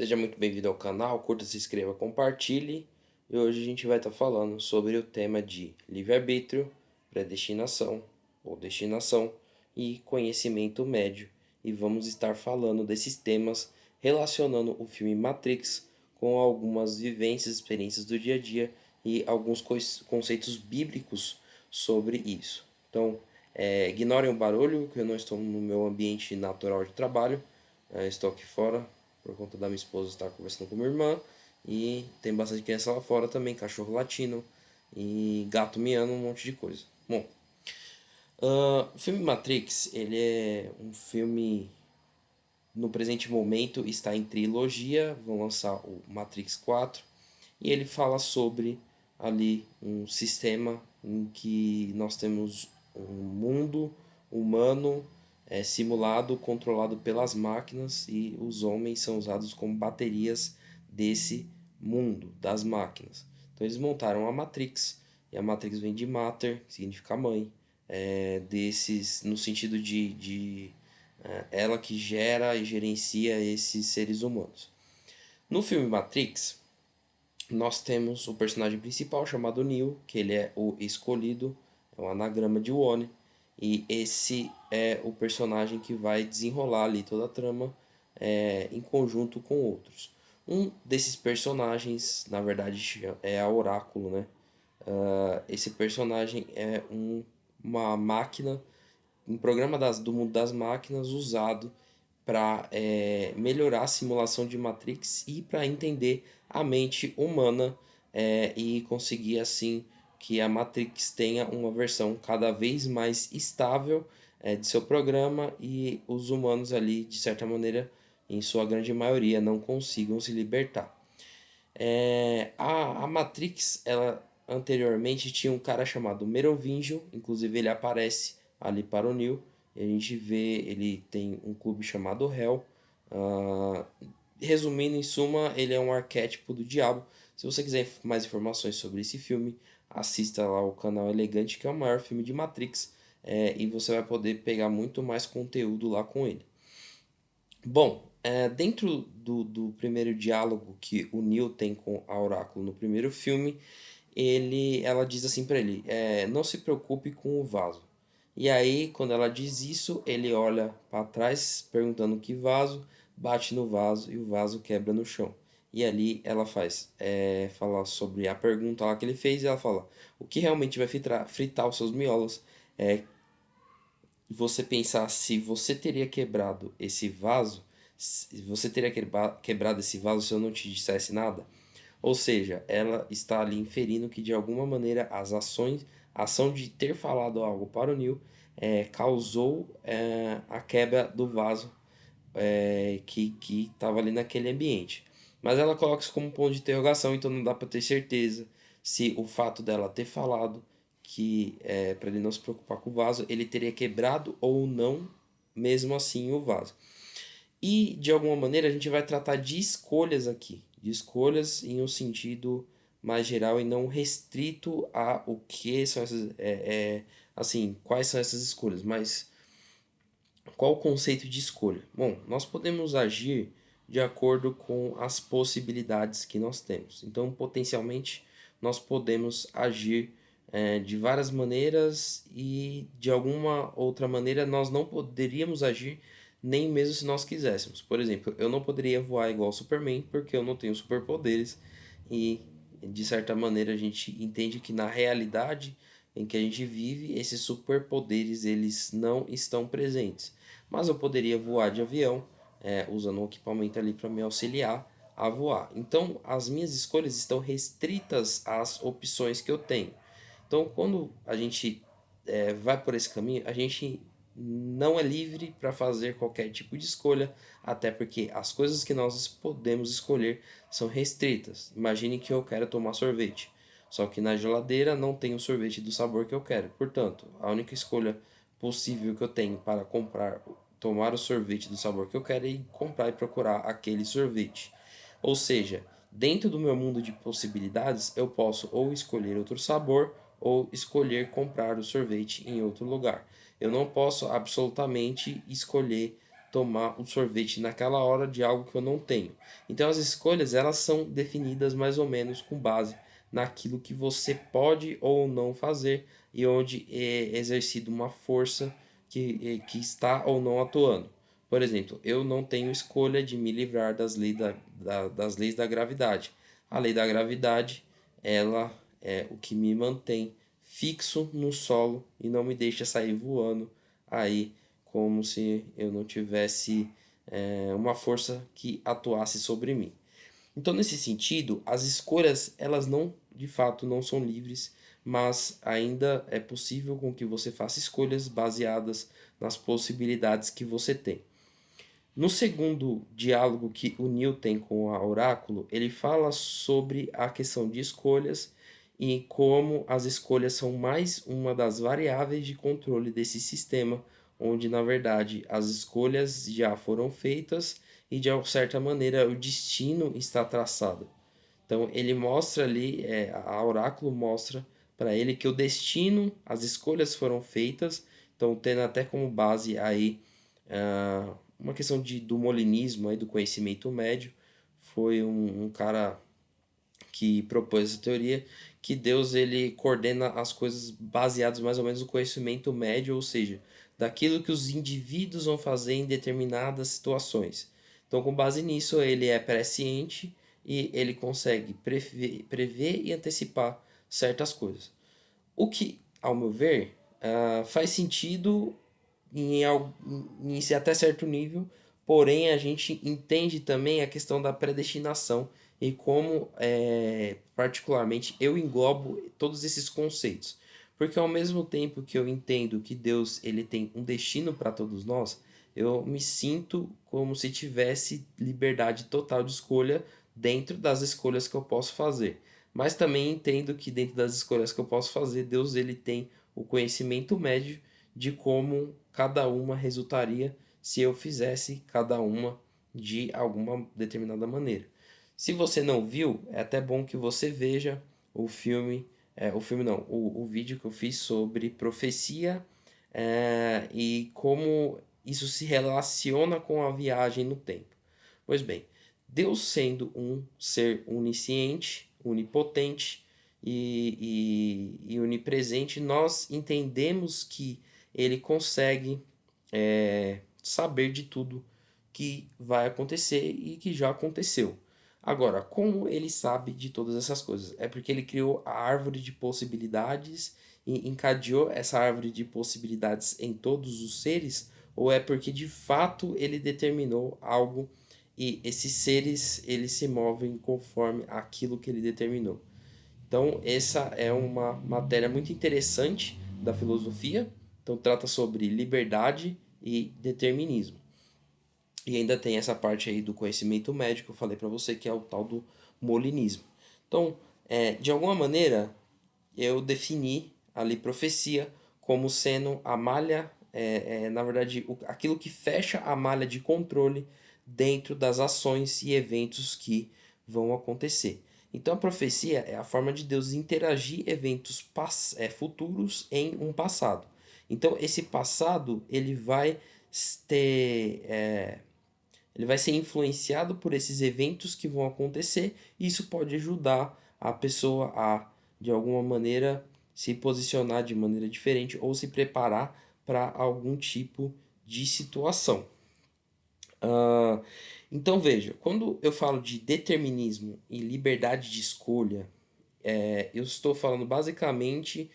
Seja muito bem-vindo ao canal, curta, se inscreva, compartilhe. E hoje a gente vai estar falando sobre o tema de livre-arbítrio, predestinação ou destinação e conhecimento médio. E vamos estar falando desses temas relacionando o filme Matrix com algumas vivências, experiências do dia a dia e alguns conceitos bíblicos sobre isso. Então, ignorem o barulho, que eu não estou no meu ambiente natural de trabalho, estou aqui fora por conta da minha esposa estar conversando com minha irmã. E tem bastante criança lá fora também, cachorro latino e gato miando, um monte de coisa. Bom, o filme Matrix, ele é um filme, no presente momento está em trilogia, vão lançar o Matrix 4, e ele fala sobre ali um sistema em que nós temos um mundo humano simulado, controlado pelas máquinas, e os homens são usados como baterias desse mundo, das máquinas. Então eles montaram a Matrix, e a Matrix vem de Mater, que significa mãe, desses, no sentido de ela que gera e gerencia esses seres humanos. No filme Matrix, nós temos o personagem principal chamado Neo, que ele é o escolhido, é um anagrama de One, e esse é o personagem que vai desenrolar ali toda a trama em conjunto com outros. Um desses personagens, na verdade, é a Oráculo, né? Esse personagem é uma máquina, um programa do mundo das máquinas usado para melhorar a simulação de Matrix e para entender a mente humana e conseguir assim que a Matrix tenha uma versão cada vez mais estável de seu programa e os humanos ali, de certa maneira, em sua grande maioria, não consigam se libertar. A Matrix, ela anteriormente tinha um cara chamado Merovingio, inclusive ele aparece ali para o Neo, e a gente vê, ele tem um clube chamado Hell. Ah, Resumindo, em suma, ele é um arquétipo do diabo. Se você quiser mais informações sobre esse filme, assista lá o canal Elegante, que é o maior filme de Matrix, e você vai poder pegar muito mais conteúdo lá com ele. Bom, dentro do primeiro diálogo que o Neo tem com a Oráculo no primeiro filme, ela diz assim para ele, não se preocupe com o vaso. E aí, quando ela diz isso, ele olha para trás, perguntando que vaso, bate no vaso e o vaso quebra no chão. E ali ela fala sobre a pergunta lá que ele fez, e ela fala, o que realmente vai fritar os seus miolos é você pensar se você teria quebrado esse vaso, se você teria quebrado esse vaso se eu não te dissesse nada. Ou seja, ela está ali inferindo que de alguma maneira a ação de ter falado algo para o Neil causou a quebra do vaso que estava ali naquele ambiente. Mas ela coloca isso como um ponto de interrogação, então não dá para ter certeza se o fato dela ter falado que para ele não se preocupar com o vaso, ele teria quebrado ou não, mesmo assim, o vaso. E de alguma maneira a gente vai tratar de escolhas aqui, de escolhas em um sentido mais geral e não restrito a o que são essas, assim, quais são essas escolhas, mas qual o conceito de escolha? Bom, nós podemos agir de acordo com as possibilidades que nós temos. Então, potencialmente, nós podemos agir de várias maneiras e de alguma outra maneira nós não poderíamos agir nem mesmo se nós quiséssemos. Por exemplo, eu não poderia voar igual o Superman porque eu não tenho superpoderes e de certa maneira a gente entende que na realidade em que a gente vive, esses superpoderes eles não estão presentes. Mas eu poderia voar de avião, usando um equipamento ali para me auxiliar a voar. Então, as minhas escolhas estão restritas às opções que eu tenho. Então, quando a gente vai por esse caminho, a gente não é livre para fazer qualquer tipo de escolha, até porque as coisas que nós podemos escolher são restritas. Imagine que eu quero tomar sorvete, só que na geladeira não tem o sorvete do sabor que eu quero. Portanto, a única escolha possível que eu tenho para tomar o sorvete do sabor que eu quero é comprar e procurar aquele sorvete. Ou seja, dentro do meu mundo de possibilidades, eu posso ou escolher outro sabor ou escolher comprar o sorvete em outro lugar. Eu não posso absolutamente escolher tomar o sorvete naquela hora de algo que eu não tenho. Então as escolhas elas são definidas mais ou menos com base naquilo que você pode ou não fazer e onde é exercida uma força que está ou não atuando. Por exemplo, eu não tenho escolha de me livrar das leis da gravidade. A lei da gravidade, ela é o que me mantém fixo no solo e não me deixa sair voando aí como se eu não tivesse uma força que atuasse sobre mim. Então, nesse sentido, as escolhas, elas não, de fato, não são livres, mas ainda é possível com que você faça escolhas baseadas nas possibilidades que você tem. No segundo diálogo que o Neil tem com a Oráculo, ele fala sobre a questão de escolhas e como as escolhas são mais uma das variáveis de controle desse sistema, onde na verdade as escolhas já foram feitas e de certa maneira o destino está traçado. Então ele mostra ali, a Oráculo mostra para ele que o destino, as escolhas foram feitas, então tendo até como base aí uma questão do molinismo, aí, do conhecimento médio, foi um cara que propôs essa teoria que Deus ele coordena as coisas baseadas mais ou menos no conhecimento médio, ou seja, daquilo que os indivíduos vão fazer em determinadas situações. Então, com base nisso, ele é presciente e ele consegue prever e antecipar certas coisas. O que, ao meu ver, faz sentido em, em até certo nível, porém a gente entende também a questão da predestinação e como, particularmente, eu englobo todos esses conceitos. Porque ao mesmo tempo que eu entendo que Deus ele tem um destino para todos nós, eu me sinto como se tivesse liberdade total de escolha dentro das escolhas que eu posso fazer. Mas também entendo que dentro das escolhas que eu posso fazer, Deus ele tem o conhecimento médio de como cada uma resultaria se eu fizesse cada uma de alguma determinada maneira. Se você não viu, é até bom que você veja o filme não, o vídeo que eu fiz sobre profecia e como isso se relaciona com a viagem no tempo. Pois bem, Deus sendo um ser onisciente, onipotente e onipresente, nós entendemos que ele consegue saber de tudo que vai acontecer e que já aconteceu. Agora, como ele sabe de todas essas coisas? É porque ele criou a árvore de possibilidades e encadeou essa árvore de possibilidades em todos os seres? Ou é porque de fato ele determinou algo e esses seres eles se movem conforme aquilo que ele determinou? Então, essa é uma matéria muito interessante da filosofia. Então, trata sobre liberdade e determinismo. E ainda tem essa parte aí do conhecimento médico que eu falei para você, que é o tal do molinismo. Então, de alguma maneira, eu defini ali profecia como sendo a malha, na verdade, aquilo que fecha a malha de controle dentro das ações e eventos que vão acontecer. Então a profecia é a forma de Deus interagir eventos futuros em um passado. Então esse passado ter, ele vai ser influenciado por esses eventos que vão acontecer e isso pode ajudar a pessoa a, de alguma maneira, se posicionar de maneira diferente ou se preparar para algum tipo de situação. Ah, então veja, quando eu falo de determinismo e liberdade de escolha, eu estou falando basicamente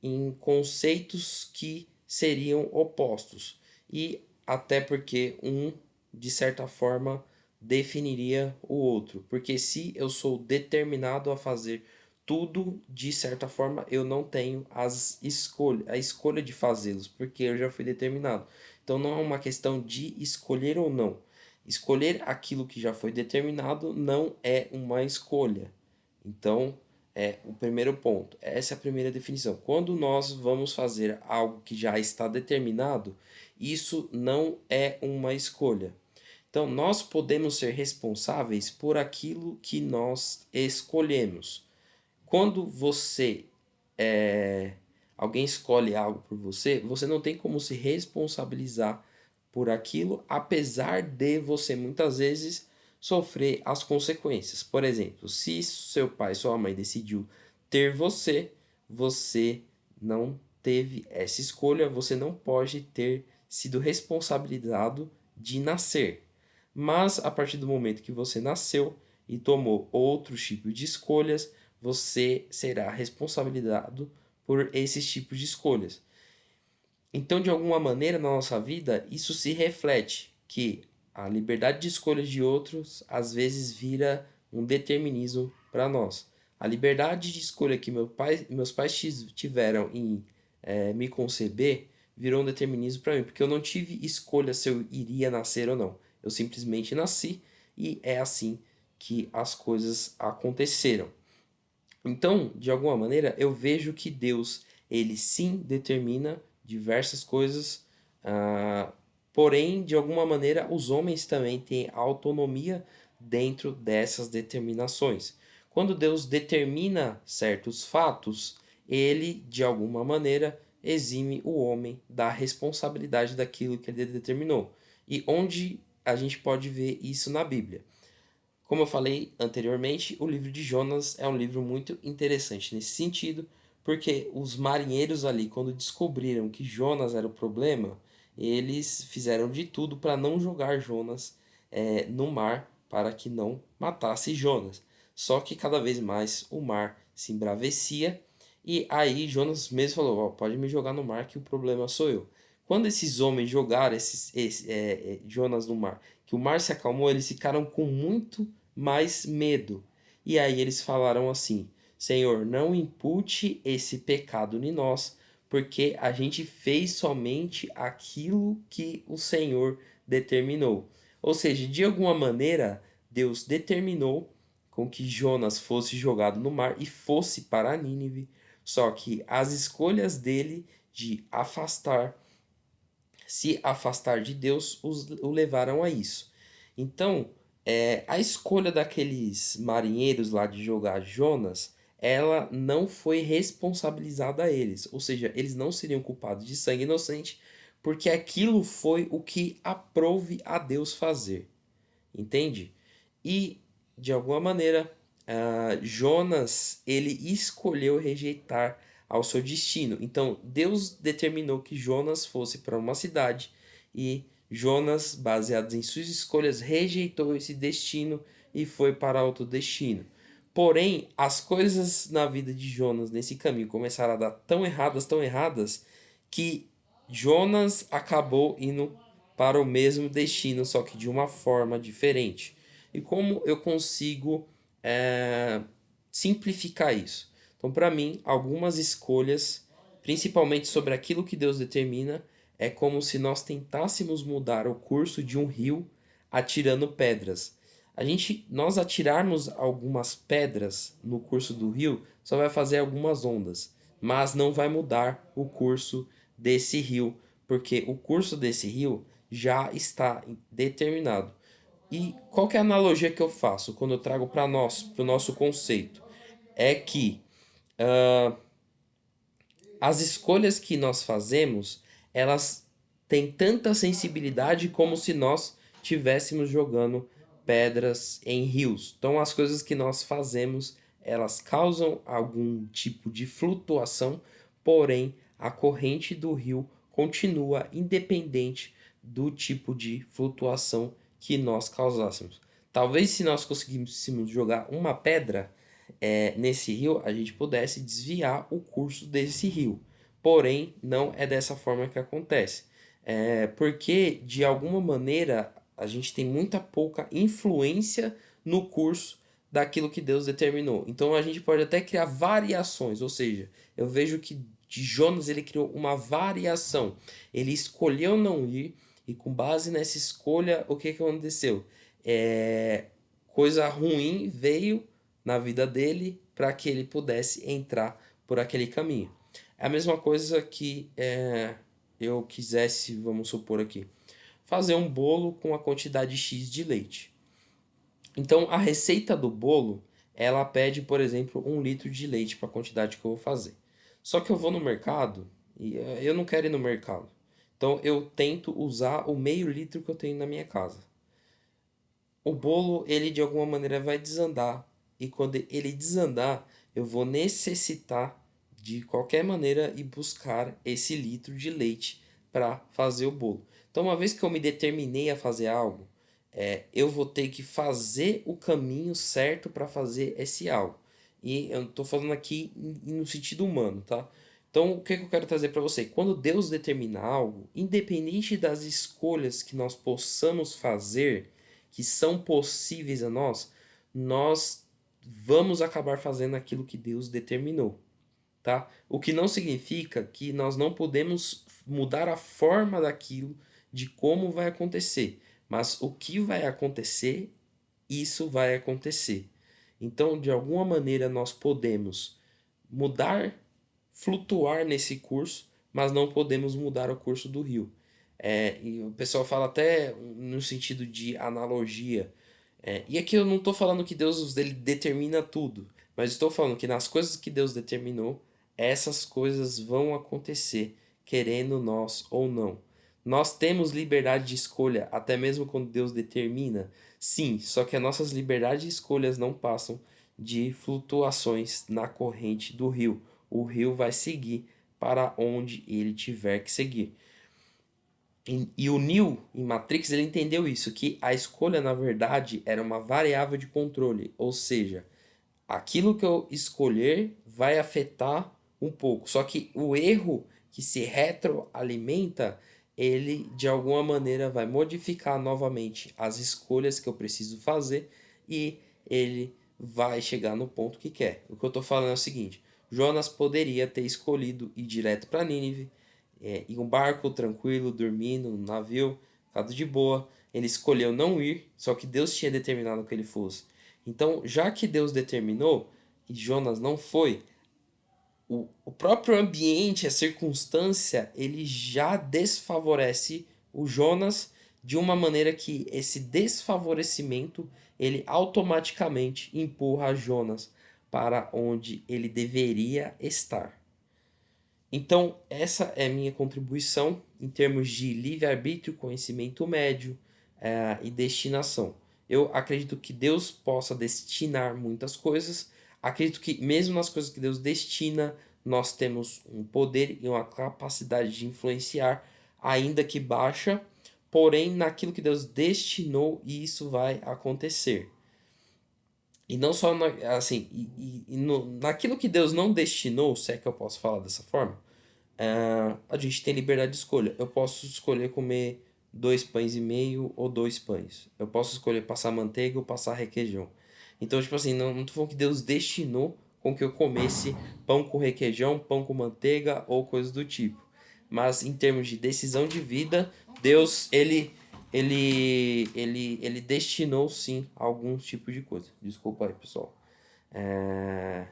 em conceitos que seriam opostos. E até porque um, de certa forma, definiria o outro. Porque se eu sou determinado a fazer tudo, de certa forma, eu não tenho a escolha de fazê-los, porque eu já fui determinado. Então não é uma questão de escolher ou não. Escolher aquilo que já foi determinado não é uma escolha. Então, o primeiro ponto. Essa é a primeira definição. Quando nós vamos fazer algo que já está determinado, isso não é uma escolha. Então, nós podemos ser responsáveis por aquilo que nós escolhemos. Quando alguém escolhe algo por você, você não tem como se responsabilizar por aquilo, apesar de você muitas vezes sofrer as consequências. Por exemplo, se seu pai, sua mãe decidiu ter você, você não teve essa escolha, você não pode ter sido responsabilizado de nascer. Mas a partir do momento que você nasceu e tomou outro tipo de escolhas, você será responsabilizado por esses tipos de escolhas. Então, de alguma maneira, na nossa vida, isso se reflete que a liberdade de escolha de outros às vezes vira um determinismo para nós. A liberdade de escolha que meus pais tiveram em me conceber virou um determinismo para mim, porque eu não tive escolha se eu iria nascer ou não. Eu simplesmente nasci e é assim que as coisas aconteceram. Então, de alguma maneira, eu vejo que Deus, ele sim determina diversas coisas, ah, porém, de alguma maneira, os homens também têm autonomia dentro dessas determinações. Quando Deus determina certos fatos, ele, de alguma maneira, exime o homem da responsabilidade daquilo que ele determinou. E onde a gente pode ver isso na Bíblia? Como eu falei anteriormente, o livro de Jonas é um livro muito interessante nesse sentido, porque os marinheiros ali, quando descobriram que Jonas era o problema, eles fizeram de tudo para não jogar Jonas no mar, para que não matasse Jonas. Só que cada vez mais o mar se embravecia, e aí Jonas mesmo falou: "Ó, pode me jogar no mar que o problema sou eu." Quando esses homens jogaram Jonas no mar, que o mar se acalmou, eles ficaram com muito mais medo. E aí eles falaram assim: Senhor, não impute esse pecado em nós, porque a gente fez somente aquilo que o Senhor determinou. Ou seja, de alguma maneira, Deus determinou com que Jonas fosse jogado no mar e fosse para Nínive, só que as escolhas dele de se afastar de Deus, o levaram a isso. Então, a escolha daqueles marinheiros lá de jogar Jonas, ela não foi responsabilizada a eles. Ou seja, eles não seriam culpados de sangue inocente, porque aquilo foi o que aprouve a Deus fazer. Entende? E, de alguma maneira, Jonas, ele escolheu rejeitar ao seu destino. Então, Deus determinou que Jonas fosse para uma cidade e Jonas, baseado em suas escolhas, rejeitou esse destino e foi para outro destino. Porém, as coisas na vida de Jonas nesse caminho começaram a dar tão erradas, que Jonas acabou indo para o mesmo destino, só que de uma forma diferente. E como eu consigo é, simplificar isso? Então, para mim, algumas escolhas, principalmente sobre aquilo que Deus determina, é como se nós tentássemos mudar o curso de um rio atirando pedras. Nós atirarmos algumas pedras no curso do rio só vai fazer algumas ondas, mas não vai mudar o curso desse rio, porque o curso desse rio já está determinado. E qual que é a analogia que eu faço quando eu trago para nós, para o nosso conceito? É que as escolhas que nós fazemos, elas têm tanta sensibilidade como se nós estivéssemos jogando pedras em rios. Então, as coisas que nós fazemos, elas causam algum tipo de flutuação, porém, a corrente do rio continua independente do tipo de flutuação que nós causássemos. Talvez se nós conseguíssemos jogar uma pedra nesse rio, a gente pudesse desviar o curso desse rio. Porém, não é dessa forma que acontece. Porque, de alguma maneira, a gente tem muita pouca influência no curso daquilo que Deus determinou. Então, a gente pode até criar variações. Ou seja, eu vejo que de Jonas ele criou uma variação. Ele escolheu não ir, e com base nessa escolha, o que aconteceu? Coisa ruim veio na vida dele para que ele pudesse entrar por aquele caminho. É a mesma coisa que eu quisesse, vamos supor aqui, fazer um bolo com a quantidade X de leite. Então, a receita do bolo, ela pede, por exemplo, 1 litro de leite para a quantidade que eu vou fazer. Só que eu vou no mercado e eu não quero ir no mercado. Então eu tento usar o meio litro que eu tenho na minha casa. O bolo, ele de alguma maneira vai desandar. E quando ele desandar, eu vou necessitar de qualquer maneira ir buscar esse litro de leite para fazer o bolo. Então, uma vez que eu me determinei a fazer algo, eu vou ter que fazer o caminho certo para fazer esse algo. E eu estou falando aqui no sentido humano, tá? Então, o que que eu quero trazer para você? Quando Deus determina algo, independente das escolhas que nós possamos fazer, que são possíveis a nós, nós vamos acabar fazendo aquilo que Deus determinou, tá? O que não significa que nós não podemos mudar a forma daquilo, de como vai acontecer, mas o que vai acontecer, isso vai acontecer. Então, de alguma maneira, nós podemos mudar, flutuar nesse curso, mas não podemos mudar o curso do rio. E o pessoal fala até no sentido de analogia. E aqui eu não estou falando que Deus ele determina tudo, mas estou falando que nas coisas que Deus determinou, essas coisas vão acontecer, querendo nós ou não. Nós temos liberdade de escolha, até mesmo quando Deus determina. Sim, só que as nossas liberdades de escolhas não passam de flutuações na corrente do rio. O rio vai seguir para onde ele tiver que seguir. E o Neo, em Matrix, ele entendeu isso, que a escolha, na verdade, era uma variável de controle. Ou seja, aquilo que eu escolher vai afetar um pouco. Só que o erro que se retroalimenta, ele de alguma maneira vai modificar novamente as escolhas que eu preciso fazer e ele vai chegar no ponto que quer. O que eu estou falando é o seguinte: Jonas poderia ter escolhido ir direto para Nínive, em um barco tranquilo, dormindo no navio, ficado de boa. Ele escolheu não ir, só que Deus tinha determinado que ele fosse. Então, já que Deus determinou e Jonas não foi, o próprio ambiente, a circunstância, ele já desfavorece o Jonas de uma maneira que esse desfavorecimento ele automaticamente empurra Jonas para onde ele deveria estar. Então, essa é a minha contribuição em termos de livre-arbítrio, conhecimento médio, e destinação. Eu acredito que Deus possa destinar muitas coisas. Acredito que, mesmo nas coisas que Deus destina, nós temos um poder e uma capacidade de influenciar, ainda que baixa, porém, naquilo que Deus destinou, isso vai acontecer. E não só assim, naquilo que Deus não destinou, se é que eu posso falar dessa forma, a gente tem liberdade de escolha. Eu posso escolher comer 2 pães e meio ou 2 pães. Eu posso escolher passar manteiga ou passar requeijão. Então, tipo assim, não tô falando que Deus destinou com que eu comesse pão com requeijão, pão com manteiga ou coisas do tipo. Mas em termos de decisão de vida, Deus, ele destinou sim algum tipo de coisa. Desculpa aí, pessoal. É...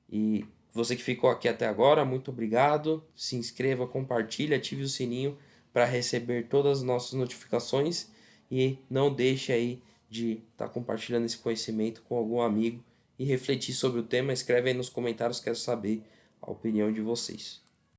E você que ficou aqui até agora, muito obrigado. Se inscreva, compartilhe, ative o sininho para receber todas as nossas notificações e não deixe aí de estar compartilhando esse conhecimento com algum amigo e refletir sobre o tema. Escreve aí nos comentários, quero saber a opinião de vocês.